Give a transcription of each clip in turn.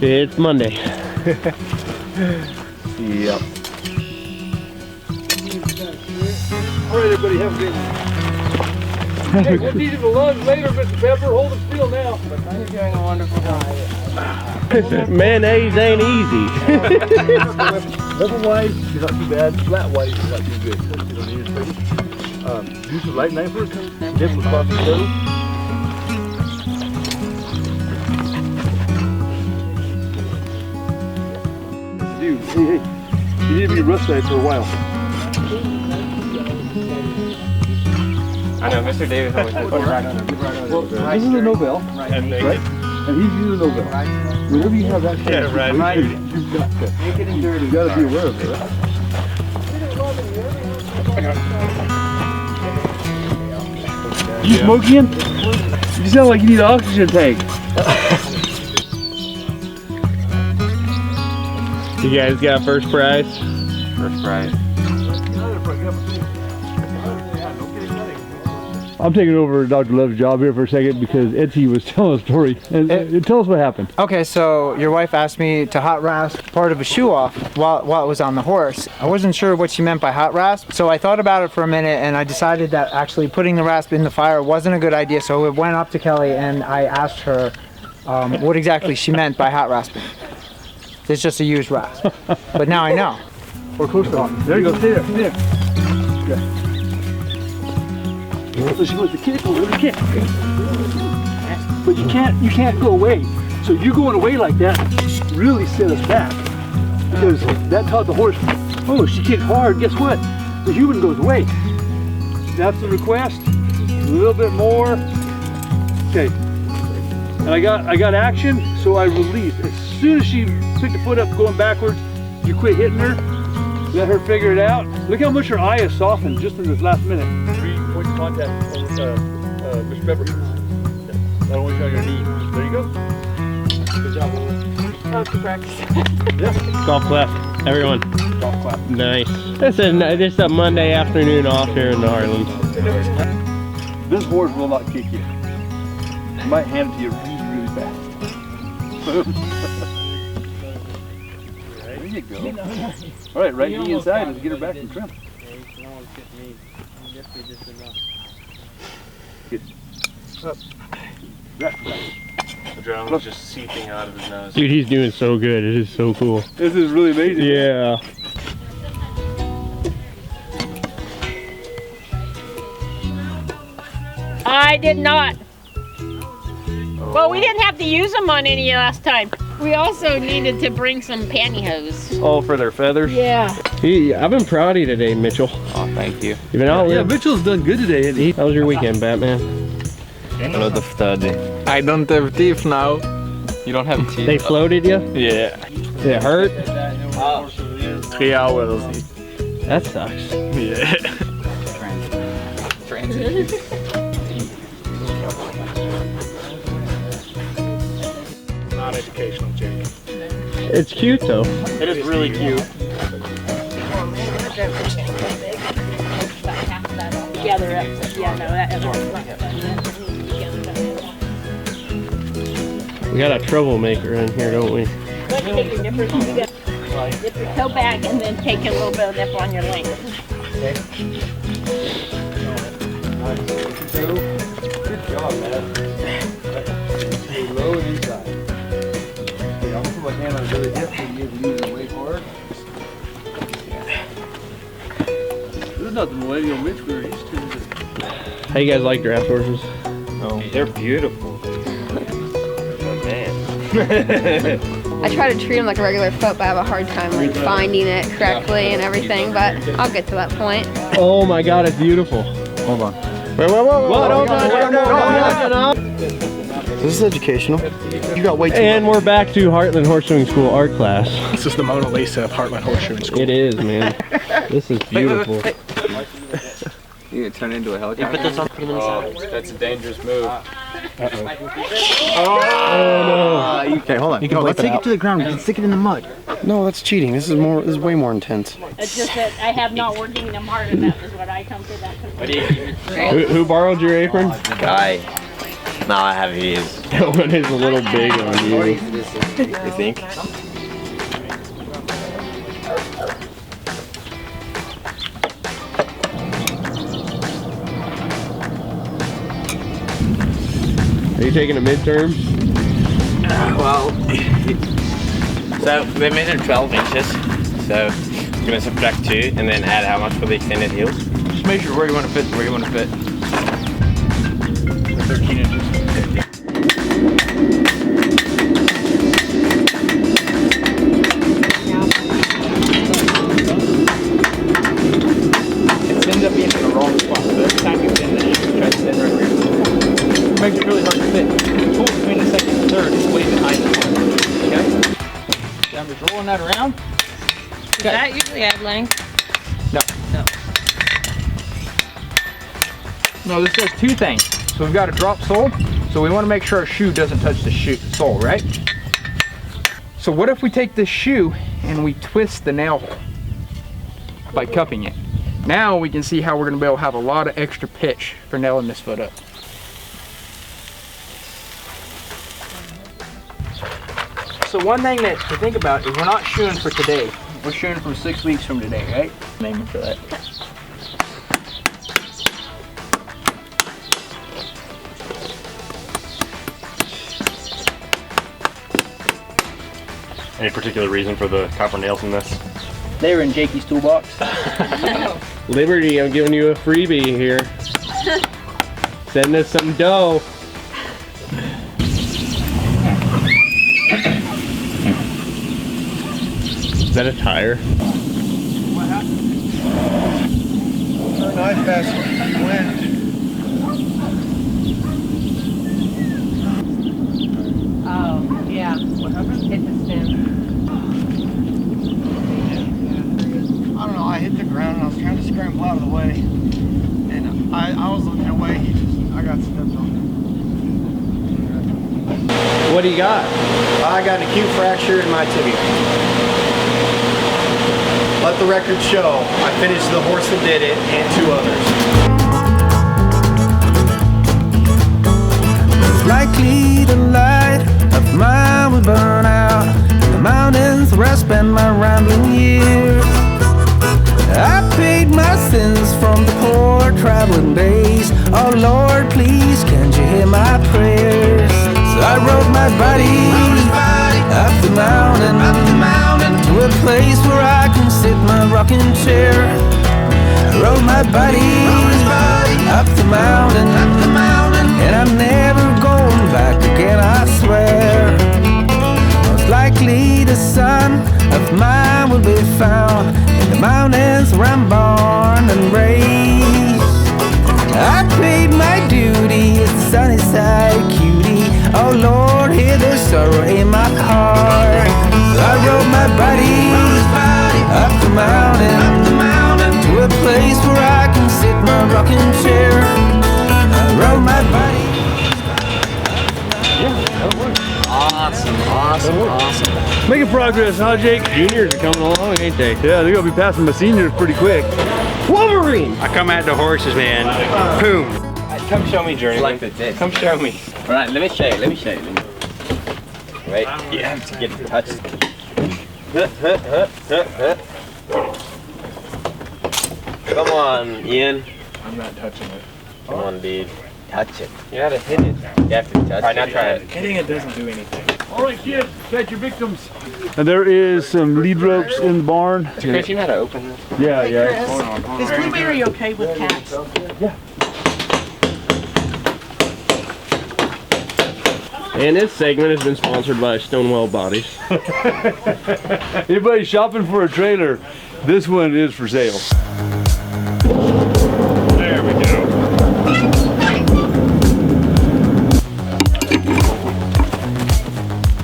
It's Monday. Yep. Alright everybody, have a good one. Hey, we'll need you to lunge later, Mr. Pepper. Hold it still now. You're doing a wonderful job. Mayonnaise ain't easy. Level wise, you're not too bad. Flat wise, you're not too good. You don't need it, baby. Use the light knife first. Dip across the middle. Dude, hey, you need to be rusty for a while. I know, Mr. Davis always says put it right under. Well, this is a Nobel, right? And he's using a Nobel. Whenever you have that kind of situation, you've got to make it dirty. You've got to be aware of it. You smoking? You sound like you need an oxygen tank. You guys got first prize? First prize. I'm taking over Dr. Love's job here for a second because Etsy was telling a story. And tell us what happened. Okay, so your wife asked me to hot rasp part of a shoe off while it was on the horse. I wasn't sure what she meant by hot rasp, so I thought about it for a minute and I decided that actually putting the rasp in the fire wasn't a good idea, so I went up to Kelly and I asked her what exactly she meant by hot rasping. It's just a used rasp, but now I know. Or close to on. There you go, stay there, stay there. Okay. So she goes to kick over the kick. But you can't go away. So you going away like that really set us back. Because that taught the horse, oh, she kicked hard, guess what? The human goes away. That's the request. A little bit more. Okay. And I got action, so I released. As soon as she picked the foot up going backwards, you quit hitting her. Let her figure it out. Look how much her eye is softened just in this last minute. 3 points of contact with Mr. Pepper. That'll only on your knee. There you go. Good job, Will. Oh, good practice. Yeah. Golf clap, everyone. Golf clap. Nice. This a Monday afternoon off here in Heartland. This horse will not kick you. I might hand it to you really fast. There you go. All right, right knee inside and get her back and trim. Good. Up. Back. The adrenaline was just seeping out of his nose. Dude, he's doing so good. It is so cool. This is really amazing. Yeah. I did not. Well, we didn't have to use them on any last time. We also needed to bring some pantyhose. Oh, for their feathers? Yeah. I've been proud of you today, Mitchell. Oh, thank you. You've been out. Yeah, Mitchell's done good today, isn't he? How was your weekend, Batman? A lot of study. I don't have teeth now. You don't have teeth? They floated you? Yeah. Did it hurt? 3 hours. That sucks. Yeah. Transit. Not educational, Jamie. It's cute though. It is really cute. Together, yeah, no, that We got a troublemaker in here, don't we? Take your nippers, dip your toe back and then take a little bit of nip on your leg. Good job, man. Stay low and inside. Okay, I'm gonna put my hand on the other hip so you can use it way forward. There's nothing millennial Mitch we were used to. How you guys like draft horses? Oh, they're beautiful. Oh, man. I try to treat them like a regular foot, but I have a hard time like finding it correctly and everything, but I'll get to that point. Oh my god, it's beautiful. Hold on. Whoa. This is educational. You got way too And we're back to Heartland Horseshoeing School art class. This is the Mona Lisa of Heartland Horseshoeing School. It is, man. This is beautiful. You can turn into a helicopter. Put this on the inside. That's a dangerous move. Oh no. Okay, hold on. Let's take it to the ground. We can stick it in the mud. No, that's cheating. This is way more intense. It's just that I have not working them hard enough is what I come to that conclusion. Who borrowed your apron? Guy. No, I have ears. That one is a little big on you. You think? Are you taking a midterm? Well, so they measured 12 inches. So I'm gonna subtract 2 and then add how much for the extended heels. Just measure where you want to fit, where you want to fit. 13 inches. It ends up being in the wrong spot. So every time you bend it, you try to sit right here. It makes it really hard to fit. The tool between the second and third is way behind the one. Okay? So I'm just rolling that around. Does that usually add length? No. No, this does 2 things. So we've got a drop sole. So we want to make sure our shoe doesn't touch the sole, right? So what if we take this shoe and we twist the nail hole by cupping it? Now we can see how we're going to be able to have a lot of extra pitch for nailing this foot up. So one thing that to think about is we're not shoeing for today. We're shoeing from 6 weeks from today, right? Name it for that. Any particular reason for the copper nails in this? They were in Jakey's toolbox. Liberty, I'm giving you a freebie here. Send us some dough. Is that a tire? What happened? Her knife fast went. Oh, yeah. What happened? Hit the stem. I don't know, I hit the ground and I was trying to scramble out of the way. And I was looking away, I got stepped on. What do you got? I got an acute fracture in my tibia. Let the record show, I finished the horse that did it and 2 others. It's likely the light of mine will burn out in the mountains where I spend my rambling years. I paid my sins from the poor traveling days. Oh Lord, please, can't you hear my prayers? So I rode my body up the mountain, to a place where I can sit my rocking chair. I rode my body up the mountain, and I'm never going back again, I swear. Most likely the son of mine will be found in the mountains where I'm born and raised. I paid my duty as the sunny side cutie. Oh Lord, hear the sorrow in my heart. So I rode my body up the mountain, to a place where I can sit my rocking chair. I rode my body. Awesome. Making progress, huh, Jake? Juniors are coming along, ain't they? Yeah, they're gonna be passing my seniors pretty quick. Wolverine! I come at the horses, man. Boom. Come show me, Journey. Like this. Come show me. All right, let me show you. Wait, you have to get touched. Come on, Ian. I'm not touching it. Come on, dude. Touch it. You gotta hit it. You have to touch it. All right, now try it. Hitting it doesn't do anything. All right, kids, catch your victims. And there is some lead ropes in the barn. Chris, you know how to open this? Yeah, yeah. Hold on. Is Blueberry okay with cats? Yeah. And this segment has been sponsored by Stonewall Bodies. Anybody shopping for a trailer, this one is for sale. There we go.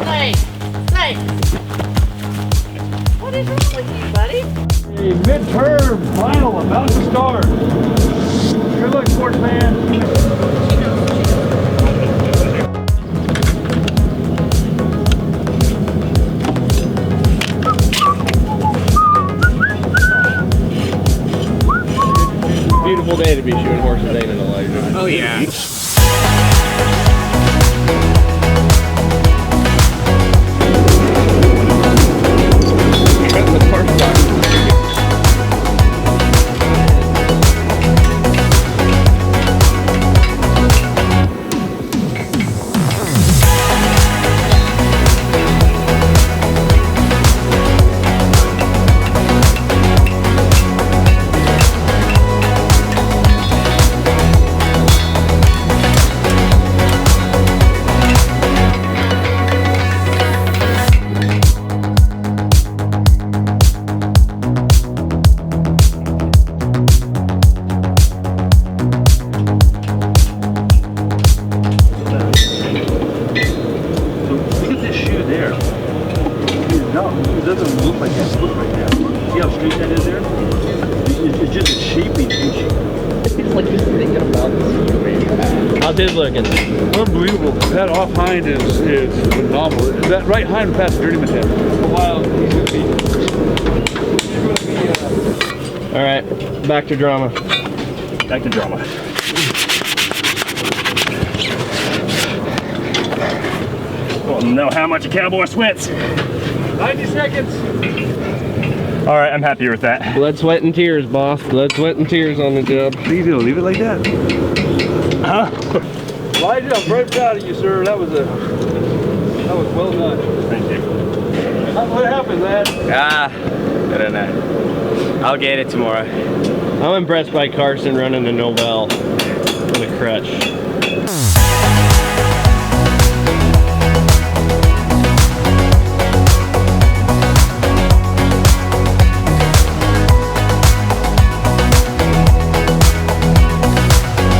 Hey! What is wrong with you, buddy? A midterm final about to start. Good luck, sportsman. Beautiful day to be shooting horses, ain't it, Elijah? Oh yeah. good looking. Unbelievable. That off hind is phenomenal. That right hind passed journeyman head. For a while, he's gonna be All right, back to drama. Back to drama. Well, know how much a cowboy sweats. 90 seconds. All right, I'm happier with that. Blood, sweat, and tears, boss. Blood, sweat, and tears on the job. What are you doing? Leave it like that? Huh? Elijah, I'm very proud of you, sir. That was well done. Thank you. What happened, lad? I don't know. I'll get it tomorrow. I'm impressed by Carson running the Nobel with a crutch.